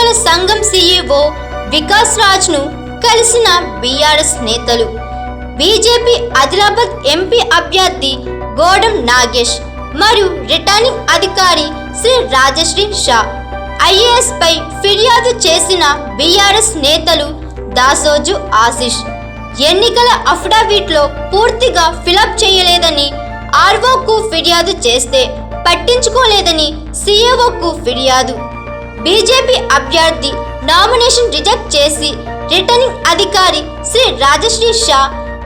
ఎన్నికల సంఘం సీఈఓ వికాస్ రాజ్ ను కలిసిన బీఆర్ఎస్ నేతలు. బీజేపీ ఆదిలాబాద్ ఎంపీ అభ్యర్థి గోడం నాగేష్ మరియు రిటర్నింగ్ అధికారి శ్రీ రాజశ్రీ షా ఐఏఎస్ పై ఫిర్యాదు చేసిన బీఆర్ఎస్ నేతలు దాసోజు ఆశిష్ ఎన్నికల అఫిడవిట్లో పూర్తిగా ఫిలప్ చేయలేదని ఆర్ఓకు ఫిర్యాదు చేస్తే పట్టించుకోలేదని సీఈఓకు ఫిర్యాదు. బీజేపీ అభ్యర్థి నామినేషన్ రిజెక్ట్ చేసి రిటర్నింగ్ అధికారి శ్రీ రాజశ్రీ షా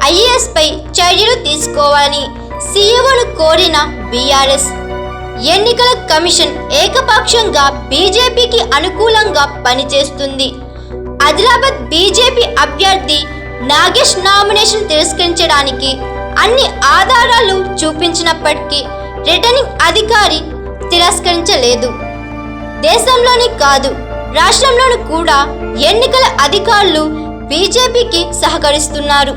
ఐఏఎస్ పై చర్యలు తీసుకోవాలని సీఈఓను కోరిన బీఆర్ఎస్. ఎన్నికల కమిషన్ ఏకపక్షంగా బీజేపీకి అనుకూలంగా పనిచేస్తుంది. ఆదిలాబాద్ బీజేపీ అభ్యర్థి నాగేష్ నామినేషన్ తిరస్కరించడానికి అన్ని ఆధారాలు చూపించినప్పటికీ రిటర్నింగ్ అధికారి తిరస్కరించలేదు. దేశంలోని కాదు రాష్ట్రంలోని కూడా ఎన్నికల అధికారులు బీజేపీకి సహకరిస్తున్నారు.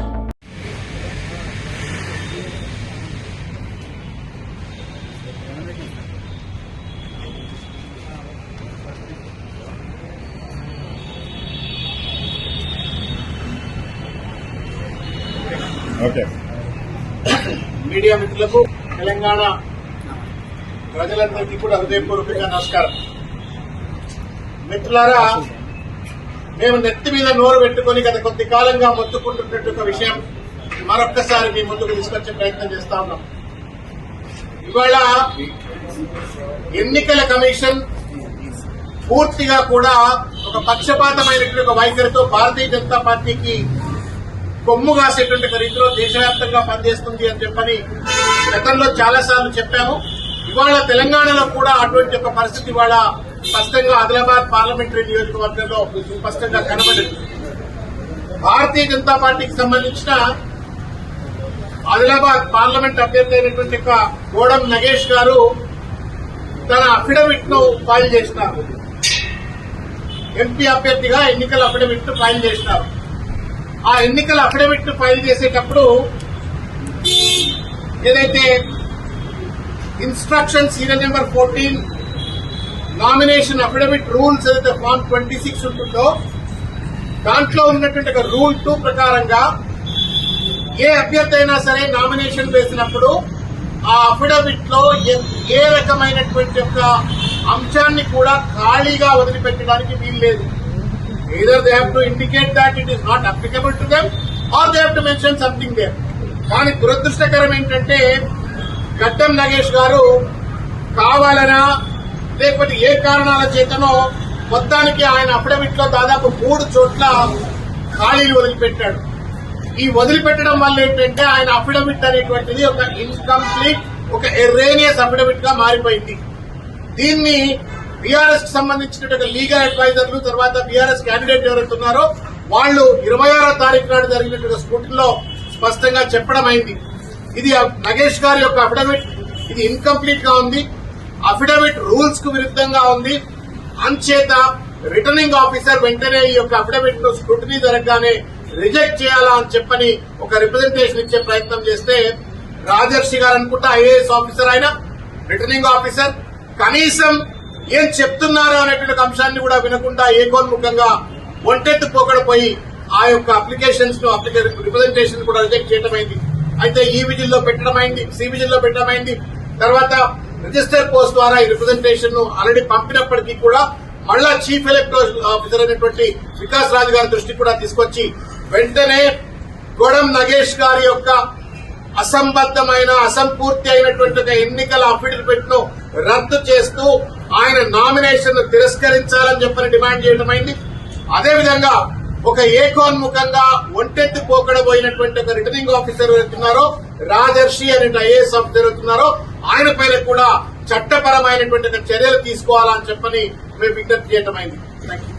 మీడియా మిత్రులకు తెలంగాణ ప్రజలందరికీ కూడా హృదయపూర్వకంగా నమస్కారం. మిత్రులారా, మేము నెత్తి మీద నోరు పెట్టుకుని గత కొద్ది కాలంగా మొత్తుకుంటున్నట్టు ఒక విషయం మరొక్కసారి మీ ముందుకు తీసుకొచ్చే ప్రయత్నం చేస్తా ఉన్నాం. ఇవాళ ఎన్నికల కమిషన్ పూర్తిగా కూడా ఒక పక్షపాతమైనటువంటి ఒక వైఖరితో భారతీయ జనతా పార్టీకి కొమ్ము కాసేటువంటి రీతిలో దేశవ్యాప్తంగా పనిచేస్తుంది అని చెప్పని గతంలో చాలాసార్లు చెప్పాము. ఇవాళ తెలంగాణలో కూడా అటువంటి ఒక పరిస్థితి ఇవాళ స్పష్టంగా ఆదిలాబాద్ పార్లమెంటరీ నియోజకవర్గంలో స్పష్టంగా కనబడింది. భారతీయ జనతా పార్టీకి సంబంధించిన ఆదిలాబాద్ పార్లమెంట్ అభ్యర్థి అయినటువంటి గోడం నగేష్ గారు తన అఫిడవిట్ ను ఫైల్ చేసినారు. ఎంపీ అభ్యర్థిగా ఎన్నికల అఫిడవిట్ ను ఫైల్ చేసినారు. ఆ ఎన్నికల అఫిడవిట్ ను ఫైల్ చేసేటప్పుడు ఏదైతే instruction serial number 14 nomination affidavit rules ఏదైతే ఫార్మ్ 26 ఉంటుందో దాంట్లో ఉన్నటువంటి ఒక రూల్ 2 ప్రకారంగా ఏ అభ్యర్థి అయినా సరే నామినేషన్ వేసినప్పుడు ఆ అఫిడవిట్ లో ఏ రకమైనటువంటి ఒక అంశాన్ని కూడా ఖాళీగా వదిలిపెట్టడానికి వీలు లేదు. Either they have to indicate that it is not applicable to them or they have to mention something there. కానీ దురదృష్టకరం ఏంటంటే గడ్డం నగేష్ గారు కావాలనా లేకపోతే ఏ కారణాల చేతనో మొత్తానికి ఆయన అఫిడవిట్ లో దాదాపు 3 చోట్ల ఖాళీలు వదిలిపెట్టాడు. ఈ వదిలిపెట్టడం వల్ల ఏంటంటే ఆయన అఫిడవిట్ అనేటువంటిది ఒక ఇన్కంప్లీట్, ఒక ఎర్రేనియస్ అఫిడవిట్ గా మారిపోయింది. దీన్ని బీఆర్ఎస్ కి సంబంధించినటువంటి లీగల్ అడ్వైజర్లు తర్వాత బీఆర్ఎస్ క్యాండిడేట్ ఎవరైతే ఉన్నారో వాళ్ళు 26వ తారీఖు నాడు జరిగినటువంటి స్కూటీలో స్పష్టంగా చెప్పడం అయింది. ఇది నగేష్ గారి యొక్క అఫిడవిట్, ఇది ఇన్కంప్లీట్ గా ఉంది, అఫిడవిట్ రూల్స్ కు విరుద్ధంగా ఉంది. అంచేత రిటర్నింగ్ ఆఫీసర్ వెంటనే ఈ యొక్క అఫిడవిట్ ను స్క్రూటినీ జరగగానే రిజెక్ట్ చేయాలా అని చెప్పని ఒక రిప్రజెంటేషన్ ఇచ్చే ప్రయత్నం చేస్తే రాజర్షి గారు అనుకుంటా ఐఏఎస్ ఆఫీసర్, ఆయన రిటర్నింగ్ ఆఫీసర్, కనీసం ఏం చెప్తున్నారో అనేటువంటి అంశాన్ని కూడా వినకుండా ఏకోన్ముఖంగా ఒంటెత్తు పోకడపోయి ఆ యొక్క అప్లికేషన్స్ ను రిప్రజెంటేషన్ కూడా రిజెక్ట్ చేయడమైంది. అయితే ఈ విజిల్లో పెట్టడమైంది, సి విజిల్లో పెట్టడమైంది. తర్వాత రిజిస్టర్ పోస్ట్ ద్వారా ఈ రిప్రజెంటేషన్ ను ఆల్రెడీ పంపినప్పటికీ కూడా మళ్ళా చీఫ్ ఎలక్టరల్ ఆఫీసర్ అయినటువంటి వికాస్ రాజ్ గారి దృష్టికి కూడా తీసుకొచ్చి వెంటనే గోడం నగేష్ గారి యొక్క అసంబద్దమైన అసంపూర్తి అయినటువంటి ఎన్నికల అఫిడవిట్ ను రద్దు చేస్తూ ఆయన నామినేషన్ తిరస్కరించాలని చెప్పని డిమాండ్ చేయడమైంది. అదేవిధంగా ఒక ఏకోన్ముఖంగా ఒంటెత్తు పోకడబోయినటువంటి ఒక రిటర్నింగ్ ఆఫీసర్ ఎవరుతున్నారో రాజర్షి అనే ఐఏఎస్ ఆఫీసర్ ఎవరుతున్నారో ఆయన పైన కూడా చట్టపరమైనటువంటి చర్యలు తీసుకోవాలని చెప్పని మేము విజ్ఞప్తి చేయడమైంది. Thank you.